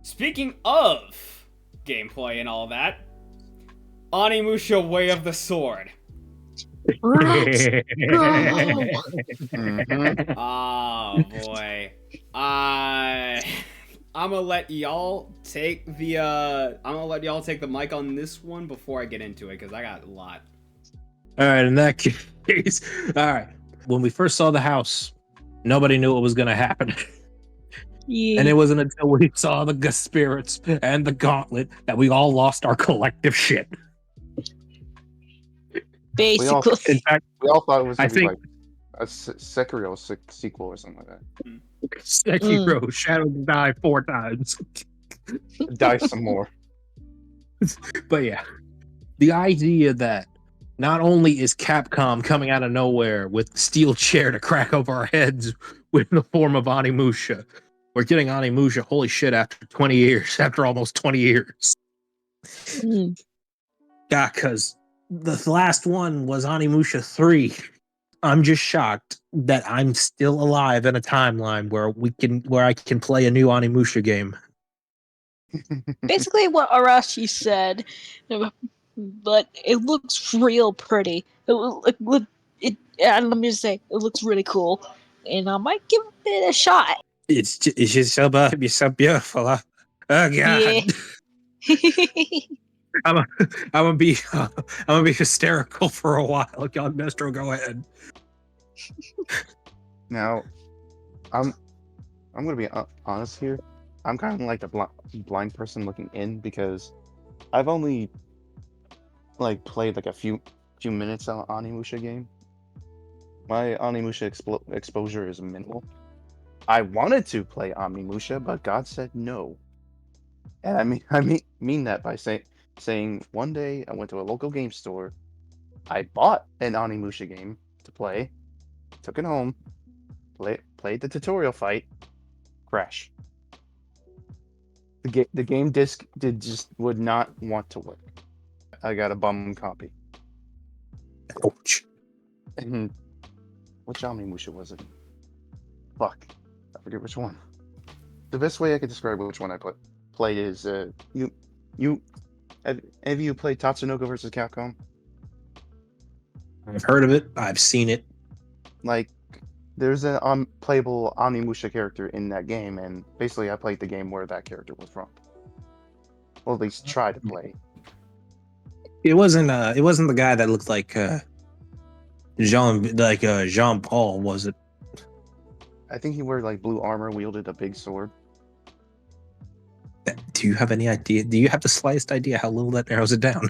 Speaking of gameplay and all that, Onimusha Way of the Sword. Let's go. Mm-hmm. Oh boy. I'm gonna let y'all take the mic on this one before I get into it, because I got a lot. All right, in that case, all right. When we first saw the house, nobody knew what was going to happen. Yeah. And it wasn't until we saw the spirits and the gauntlet that we all lost our collective shit. Basically. In fact, We all thought it was I gonna be think like a Sekiro sequel or something like that. Sekiro Shadow die 4 times. Die some more. But yeah, the idea that not only is Capcom coming out of nowhere with steel chair to crack over our heads with the form of Onimusha, we're getting Onimusha, holy shit, after 20 years, after almost 20 years. Mm. Yeah, because the last one was Onimusha 3. I'm just shocked that I'm still alive in a timeline where I can play a new Onimusha game. Basically what Arashi said, but it looks real pretty. Let me just say, it looks really cool, and I might give it a shot. It's just so beautiful. Oh god. Yeah. I'm gonna be hysterical for a while. God, Mestro, go ahead. Now, I'm gonna be honest here. I'm kind of like the blind person looking in because I've only like played like a few minutes on Onimusha game. My Onimusha exposure is minimal. I wanted to play Onimusha, but God said no. And I mean that by saying one day I went to a local game store, I bought an Onimusha game to play, took it home, played the tutorial fight, crash. The game disc would not want to work. I got a bum copy. Ouch. And which Onimusha was it? Fuck, I forget which one. The best way I could describe which one I played is have you played Tatsunoko vs. Capcom? I've heard of it. I've seen it. Like, there's an unplayable Onimusha character in that game, and basically I played the game where that character was from. Or at least try to play. It wasn't the guy that looked like Jean Paul, was it? I think he wore like blue armor, wielded a big sword. Do you have any idea? Do you have the slightest idea how little that narrows it down?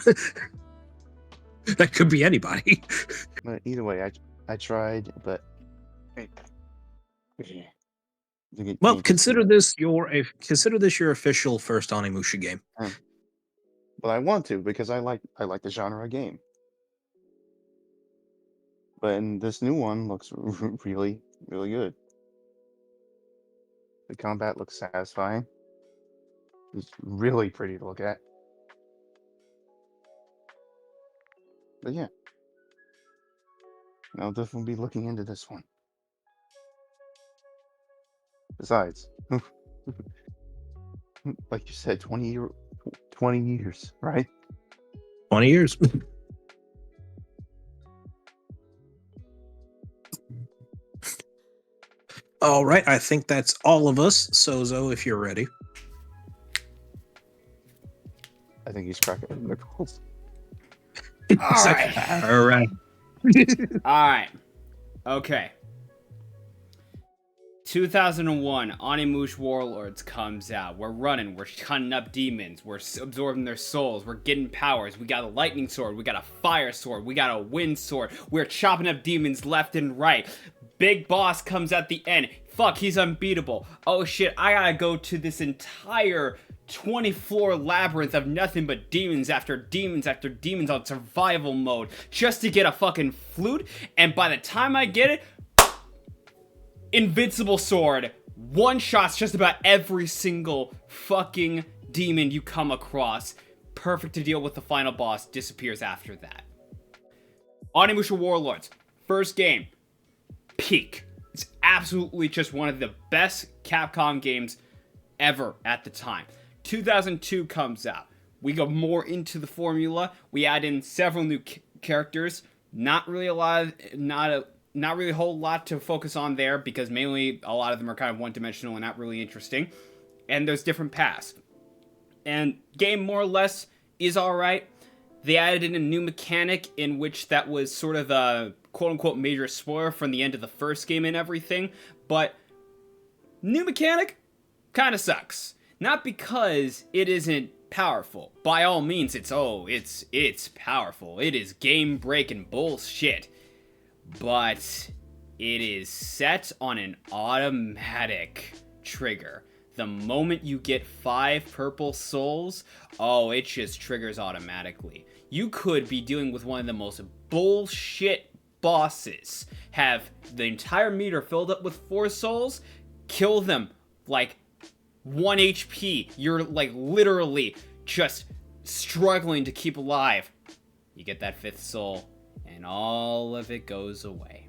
That could be anybody. But either way, I tried, but Well, consider this your official first Onimusha game. Well, I want to because I like the genre of game. But in this new one looks really, really good. The combat looks satisfying. It's really pretty to look at. But yeah, I'll definitely be looking into this one. Besides, like you said, 20 years, right? 20 years. All right, I think that's all of us. Sozo, if you're ready. I think he's cracking the nipples. All right. All right. Alright. Okay. 2001, Onimusha Warlords comes out. We're running, we're hunting up demons, we're absorbing their souls, we're getting powers. We got a lightning sword, we got a fire sword, we got a wind sword. We're chopping up demons left and right. Big boss comes at the end. Fuck, he's unbeatable. Oh shit, I gotta go to this entire 20-floor labyrinth of nothing but demons after demons after demons on survival mode just to get a fucking flute, and by the time I get it, invincible sword, one shots just about every single fucking demon you come across. Perfect to deal with the final boss, disappears after that. Onimusha Warlords, first game, peak. It's absolutely just one of the best Capcom games ever at the time. 2002 comes out. We go more into the formula. We add in several new characters. Not really a whole lot to focus on there because mainly a lot of them are kind of one-dimensional and not really interesting. And there's different paths. And game more or less is alright. They added in a new mechanic in which that was sort of a quote-unquote major spoiler from the end of the first game and everything. But new mechanic kind of sucks. Not because it isn't powerful. By all means, it's powerful. It is game-breaking bullshit. But it is set on an automatic trigger. The moment you get 5 purple souls, it just triggers automatically. You could be dealing with one of the most bullshit bosses, have the entire meter filled up with 4 souls, kill them like 1 HP. You're like literally just struggling to keep alive. You get that 5th soul, and all of it goes away.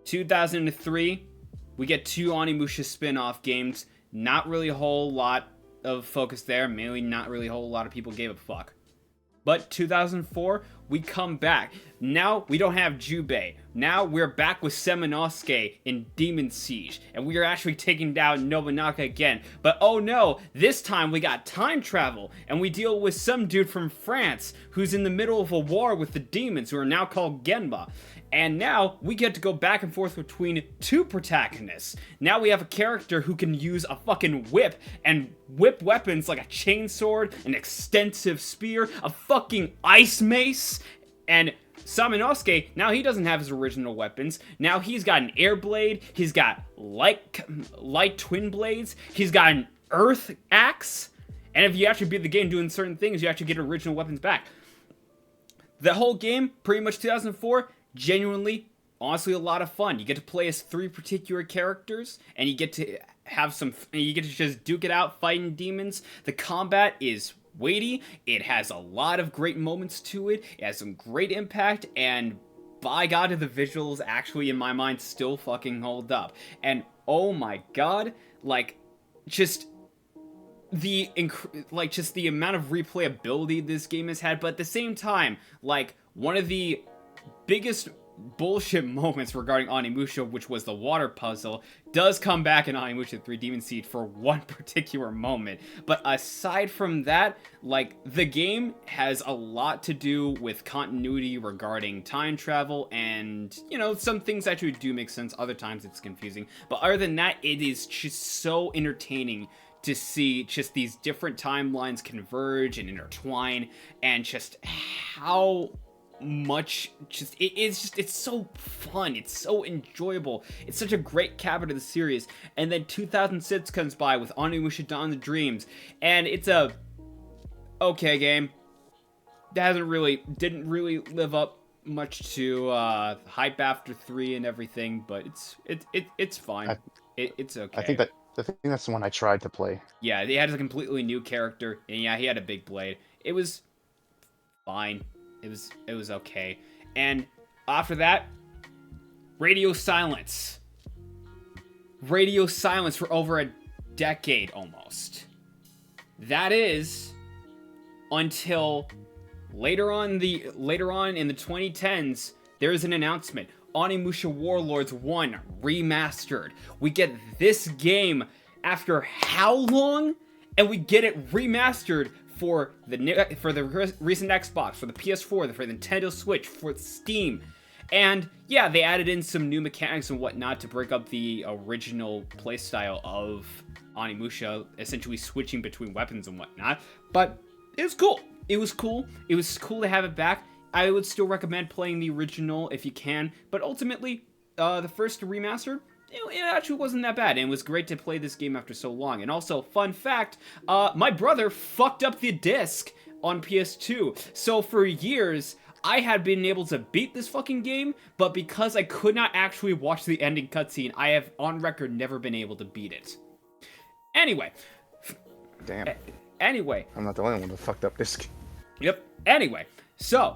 2003, we get 2 Onimusha spin-off games. Not really a whole lot of focus there. Mainly not really a whole lot of people gave a fuck. But 2004, we come back. Now we don't have Jubei. Now we're back with Seminosuke in Demon Siege. And we are actually taking down Nobunaga again. But oh no, this time we got time travel. And we deal with some dude from France who's in the middle of a war with the demons who are now called Genba. And now we get to go back and forth between 2 protagonists. Now we have a character who can use a fucking whip and whip weapons like a chainsword, an extensive spear, a fucking ice mace. And Saminosuke, now he doesn't have his original weapons. Now he's got an air blade, he's got light twin blades, he's got an earth axe. And if you actually beat the game doing certain things, you actually get original weapons back. The whole game, pretty much 2004, genuinely, honestly, a lot of fun. You get to play as 3 particular characters, and you get to just duke it out fighting demons. The combat is weighty. It has a lot of great moments to it. It has some great impact, and by God, the visuals actually, in my mind, still fucking hold up. And oh my God, just the amount of replayability this game has had, but at the same time, one of the biggest bullshit moments regarding Onimusha, which was the water puzzle, does come back in Onimusha 3 Demon Siege for one particular moment. But aside from that, the game has a lot to do with continuity regarding time travel, and, some things actually do make sense, other times it's confusing. But other than that, it is just so entertaining to see just these different timelines converge and intertwine, and just how much it's so fun, it's so enjoyable, it's such a great capper to the series. And then 2006 comes by with Onimusha Dawn of the Dreams, and it's a okay game that didn't really live up much to hype after 3 and everything, but it's fine. It's okay. I think that's the one I tried to play. Yeah, he had a completely new character, and yeah, he had a big blade. It was fine. It was okay. And after that, radio silence. Radio silence for over a decade almost. That is until later on in the 2010s, there is an announcement. Onimusha Warlords 1 remastered. We get this game after how long? And we get it remastered for the recent Xbox, for the PS4, for the Nintendo Switch, for Steam. And yeah, they added in some new mechanics and whatnot to break up the original playstyle of Onimusha, essentially switching between weapons and whatnot. But it was cool. It was cool to have it back. I would still recommend playing the original if you can, but ultimately, the first remaster, it actually wasn't that bad, and it was great to play this game after so long. And also, fun fact, my brother fucked up the disc on PS2, so for years, I had been able to beat this fucking game, but because I could not actually watch the ending cutscene, I have, on record, never been able to beat it. Anyway. Damn. Anyway. I'm not the only one that fucked up disc. Yep. Anyway, so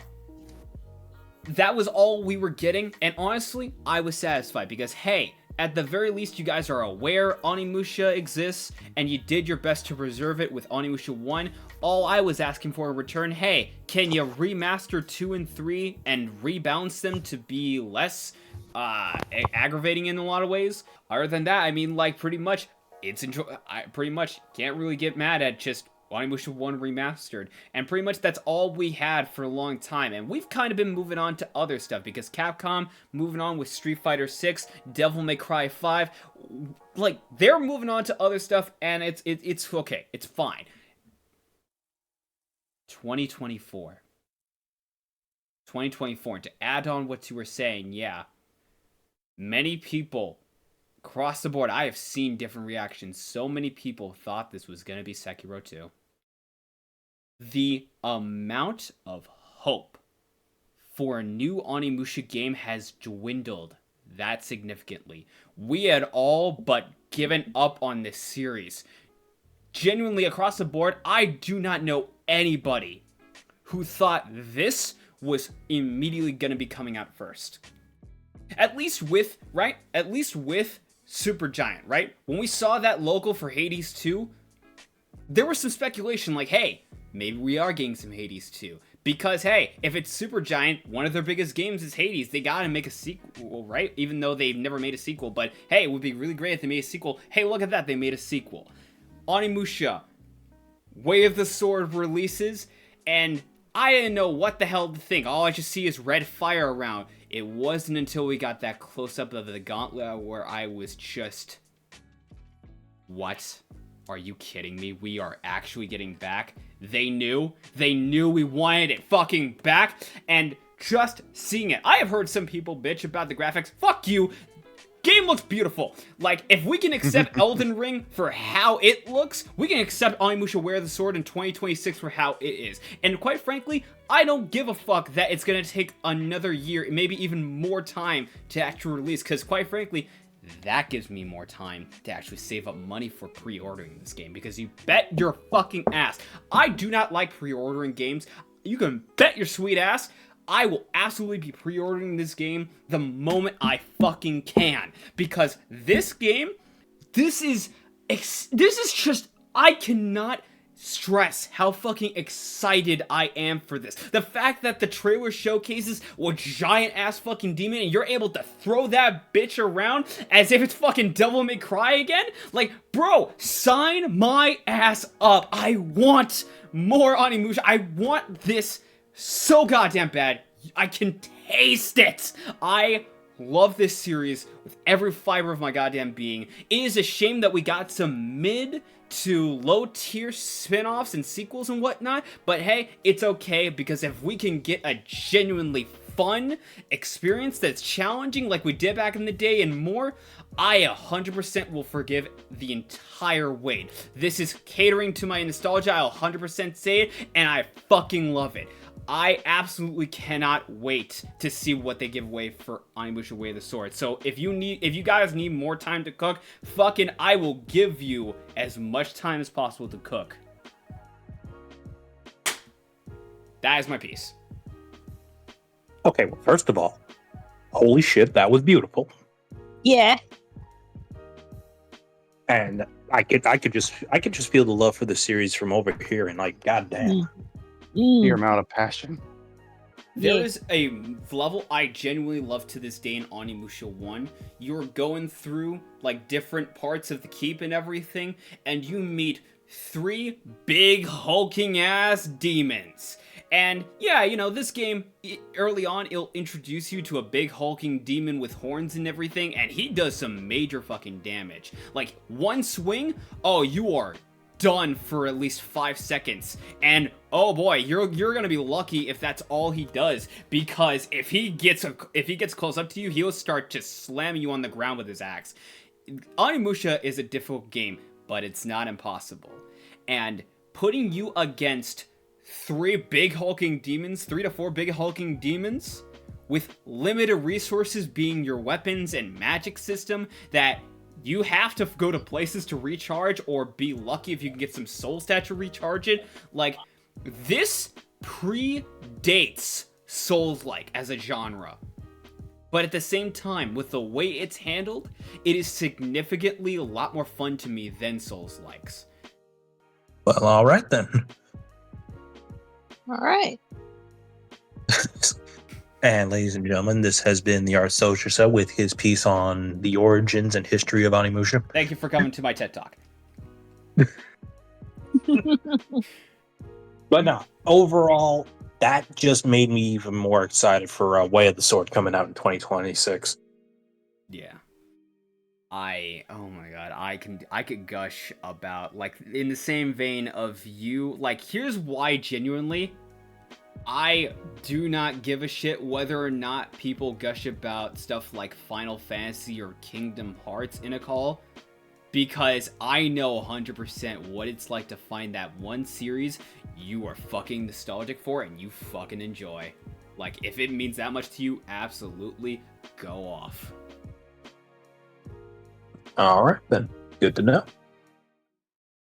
that was all we were getting, and honestly, I was satisfied because, hey, at the very least, you guys are aware Onimusha exists, and you did your best to preserve it with Onimusha 1. All I was asking for in return, hey, can you remaster 2 and 3 and rebalance them to be less aggravating in a lot of ways? Other than that, I mean, like, pretty much, I pretty much can't really get mad at just Onimusha 1 remastered, and pretty much that's all we had for a long time, and we've kind of been moving on to other stuff, because Capcom moving on with Street Fighter 6, Devil May Cry 5, like, they're moving on to other stuff, and it's okay, it's fine. 2024, and to add on what you were saying, yeah, many people across the board, I have seen different reactions. So many people thought this was going to be Sekiro 2. The amount of hope for a new Onimusha game has dwindled that significantly. We had all but given up on this series. Genuinely, across the board, I do not know anybody who thought this was immediately going to be coming out first. At least with, right? At least with Supergiant, right? When we saw that logo for Hades 2, there was some speculation like, hey, maybe we are getting some Hades 2. Because, hey, if it's Supergiant, one of their biggest games is Hades. They gotta make a sequel, right? Even though they've never made a sequel. But, hey, it would be really great if they made a sequel. Hey, look at that, they made a sequel. Onimusha, Way of the Sword releases, and I didn't know what the hell to think. All I just see is red fire around. It wasn't until we got that close-up of the gauntlet where I was just... What? Are you kidding me? We are actually getting back? They knew we wanted it fucking back, and just seeing it. I have heard some people bitch about the graphics. Fuck you! Game looks beautiful. Like, if we can accept Elden Ring for how it looks, we can accept Onimusha Wear the Sword in 2026 for how it is. And quite frankly, I don't give a fuck that it's gonna take another year, maybe even more time to actually release, because quite frankly, that gives me more time to actually save up money for pre-ordering this game, because you bet your fucking ass, I do not like pre-ordering games. You can bet your sweet ass I will absolutely be pre-ordering this game the moment I fucking can, because this game, this is just, I cannot stress how fucking excited I am for this. The fact that the trailer showcases a giant ass fucking demon and you're able to throw that bitch around as if it's fucking Devil May Cry again? Like, bro, sign my ass up. I want more Onimusha. I want this so goddamn bad. I can taste it. I love this series with every fiber of my goddamn being. It is a shame that we got some mid to low tier spin-offs and sequels and whatnot, but hey, it's okay, because if we can get a genuinely fun experience that's challenging like we did back in the day and more, I 100% will forgive the entire wait. This is catering to my nostalgia, I'll 100% say it, and I fucking love it. I absolutely cannot wait to see what they give away for Onimusha Way of the Sword. So if you guys need more time to cook, fucking I will give you as much time as possible to cook. That is my piece. Okay, well, first of all, holy shit, that was beautiful. Yeah. And I could just feel the love for the series from over here, and like, goddamn. Your amount of passion. There is a level I genuinely love to this day in Onimusha 1. You're going through, like, different parts of the keep and everything, and you meet 3 big hulking-ass demons. And, yeah, you know, this game, early on, it'll introduce you to a big hulking demon with horns and everything, and he does some major fucking damage. Like, one swing, oh, you are done for at least 5 seconds, and oh boy, you're gonna be lucky if that's all he does, because if he gets close up to you, he'll start to slam you on the ground with his axe. Onimusha is a difficult game, but it's not impossible, and putting you against 3 big hulking demons, 3 to 4 big hulking demons, with limited resources being your weapons and magic system, that you have to go to places to recharge, or be lucky if you can get some soul stat to recharge it. Like, this predates Souls-like as a genre. But at the same time, with the way it's handled, it is significantly a lot more fun to me than Souls-likes. Well, all right then. All right. And ladies and gentlemen, this has been the Artstation with his piece on the origins and history of Onimusha. Thank you for coming to my TED Talk. But no, overall, that just made me even more excited for Way of the Sword coming out in 2026. Yeah. Oh my god, I could gush about, like, in the same vein of you, like, here's why genuinely I do not give a shit whether or not people gush about stuff like Final Fantasy or Kingdom Hearts in a call, because I know 100% what it's like to find that one series you are fucking nostalgic for and you fucking enjoy. Like, if it means that much to you, absolutely go off. All right, then. Good to know.